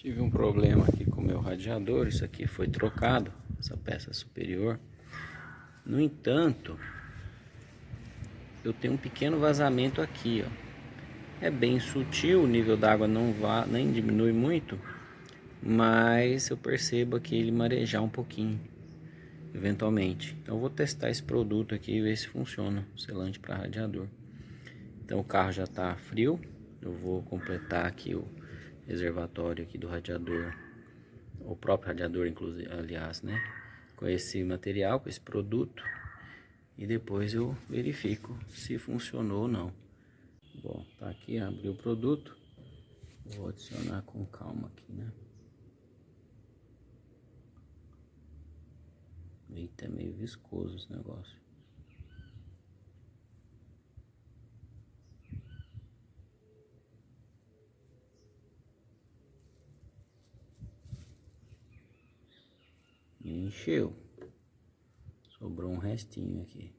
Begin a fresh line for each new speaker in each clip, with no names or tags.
Tive um problema aqui com o meu radiador, isso aqui foi trocado, essa peça superior. No entanto, eu tenho um pequeno vazamento aqui, ó. É bem sutil, o nível d'água não nem diminui muito, mas eu percebo aqui ele marejar um pouquinho, eventualmente. Então eu vou testar esse produto aqui e ver se funciona, selante para radiador. Então o carro já está frio, eu vou completar aqui o reservatório aqui do radiador, o próprio radiador inclusive, aliás, né, com esse material, com esse produto, e depois eu verifico se funcionou ou não. Bom, tá aqui, abri o produto, vou adicionar com calma aqui, né. Eita, é meio viscoso esse negócio. Encheu. Sobrou um restinho aqui.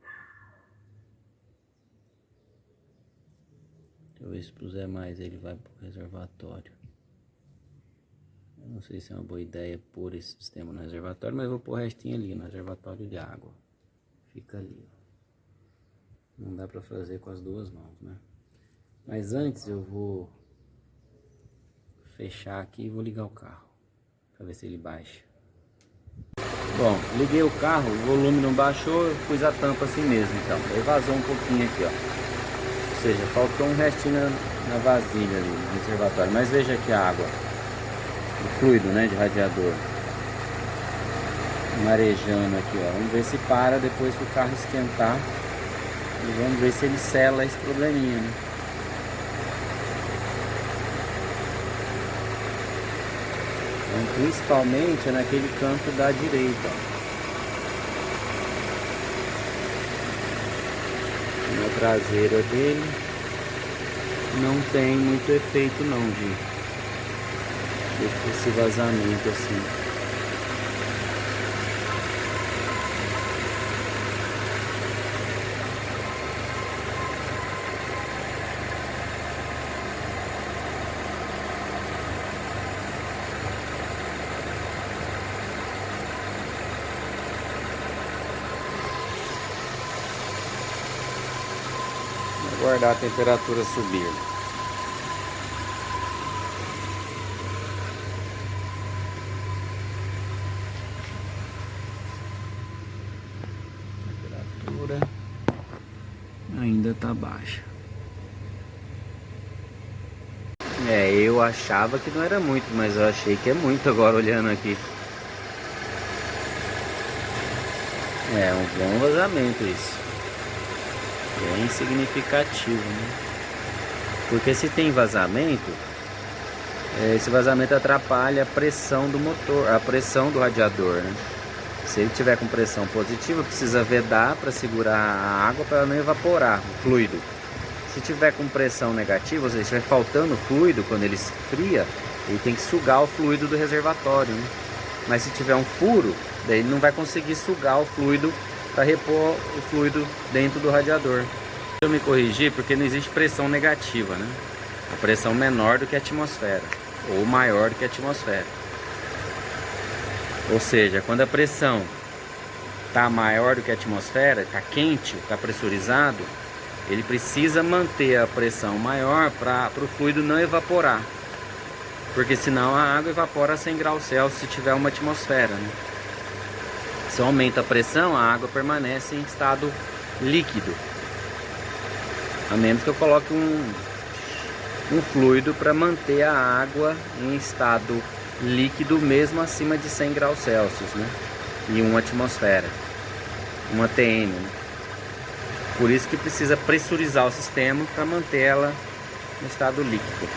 Deixa eu ver se puser mais ele vai pro reservatório. Eu não sei se é uma boa ideia pôr esse sistema no reservatório, mas eu vou pôr o restinho ali no reservatório de água. Fica ali, ó. Não dá pra fazer com as duas mãos, né? Mas antes eu vou fechar aqui e vou ligar o carro pra ver se ele baixa. Bom, liguei o carro, o volume não baixou, eu pus a tampa assim mesmo, então. Aí vazou um pouquinho aqui, ó. Ou seja, faltou um restinho na vasilha ali, no reservatório. Mas veja aqui a água, o fluido, né, de radiador. Marejando aqui, ó. Vamos ver se para depois que o carro esquentar. E vamos ver se ele sela esse probleminha, né? Então, principalmente é naquele canto da direita, ó. Na traseira dele não tem muito efeito não de esse vazamento assim. Aguardar a temperatura subir. A temperatura ainda tá baixa. Eu achava que não era muito, mas eu achei que é muito agora olhando aqui. É um bom vazamento isso. Bem significativo, né? Porque se tem vazamento, esse vazamento atrapalha a pressão do motor, a pressão do radiador, né? Se ele tiver com pressão positiva, precisa vedar para segurar a água para não evaporar o fluido. Se tiver com pressão negativa, ou seja, estiver faltando fluido quando ele esfria, ele tem que sugar o fluido do reservatório, né? Mas se tiver um furo, daí ele não vai conseguir sugar o fluido para repor o fluido dentro do radiador. Eu me corrigi porque não existe pressão negativa, né? A pressão menor do que a atmosfera, ou maior do que a atmosfera. Ou seja, quando a pressão está maior do que a atmosfera, está quente, está pressurizado, ele precisa manter a pressão maior para o fluido não evaporar. Porque senão a água evapora a 100 graus Celsius se tiver uma atmosfera, né? Se aumenta a pressão, a água permanece em estado líquido. A menos que eu coloque um fluido para manter a água em estado líquido mesmo acima de 100 graus Celsius, né? E uma atmosfera, uma ATM, né? Por isso que precisa pressurizar o sistema para manter ela no estado líquido.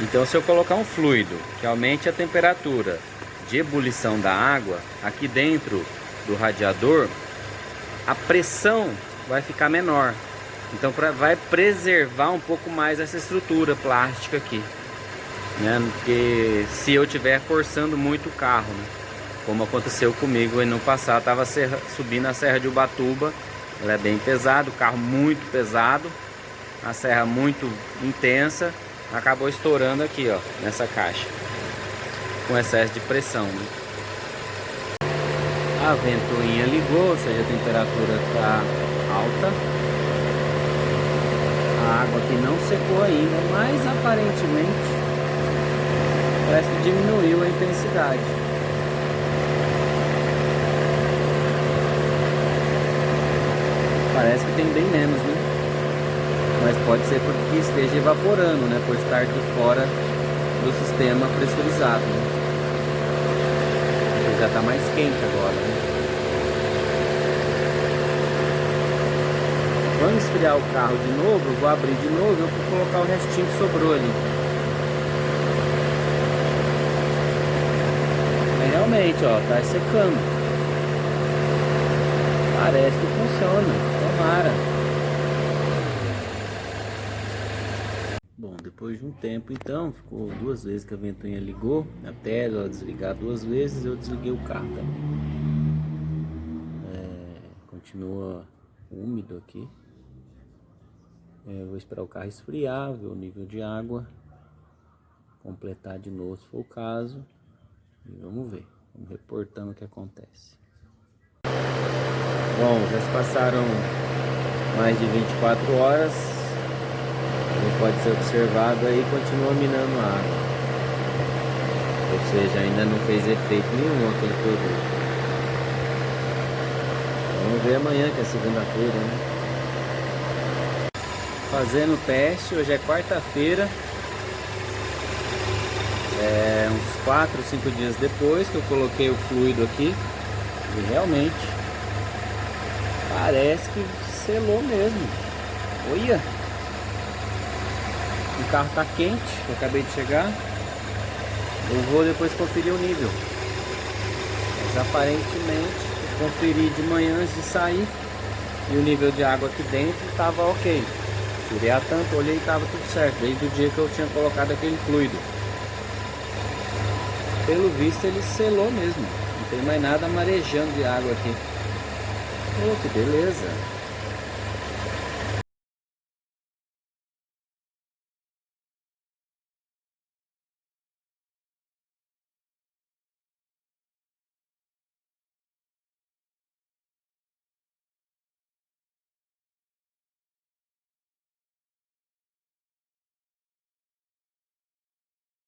Então, se eu colocar um fluido que aumente a temperatura de ebulição da água aqui dentro do radiador, a pressão vai ficar menor. Então vai preservar um pouco mais essa estrutura plástica aqui, né? Porque se eu estiver forçando muito o carro, né? Como aconteceu comigo no passado, estava subindo a Serra de Ubatuba, ela é bem pesada, o carro muito pesado, a serra muito intensa, acabou estourando aqui, ó, nessa caixa, com excesso de pressão, né? A ventoinha ligou, ou seja, a temperatura está alta. A água aqui não secou ainda, mas aparentemente parece que diminuiu a intensidade. Parece que tem bem menos, né? Mas pode ser porque esteja evaporando, né? Por estar de fora do sistema pressurizado, né? Ele já está mais quente agora, né? Quando esfriar o carro de novo, eu vou abrir de novo e eu vou colocar o restinho que sobrou ali. Mas realmente, ó, tá secando. Parece que funciona. Tomara. Bom, depois de um tempo então, ficou 2 vezes que a ventoinha ligou. Até ela desligar 2 vezes, eu desliguei o carro também. Continua úmido aqui. Eu vou esperar o carro esfriar, ver o nível de água, completar de novo se for o caso, e vamos ver, vamos reportando o que acontece. Bom, já se passaram mais de 24 horas, como pode ser observado aí, continua minando a água, ou seja, ainda não fez efeito nenhum aquele produto. Vamos ver amanhã, que é segunda-feira, né? Fazendo o teste, hoje é quarta-feira, uns 4 ou 5 dias depois que eu coloquei o fluido aqui, e realmente parece que selou mesmo. Olha, o carro tá quente, eu acabei de chegar, eu vou depois conferir o nível, mas aparentemente eu conferi de manhã antes de sair e o nível de água aqui dentro estava ok. Tirei a tampa, olhei e estava tudo certo, desde o dia que eu tinha colocado aquele fluido. Pelo visto ele selou mesmo, não tem mais nada marejando de água aqui. Oh, que beleza!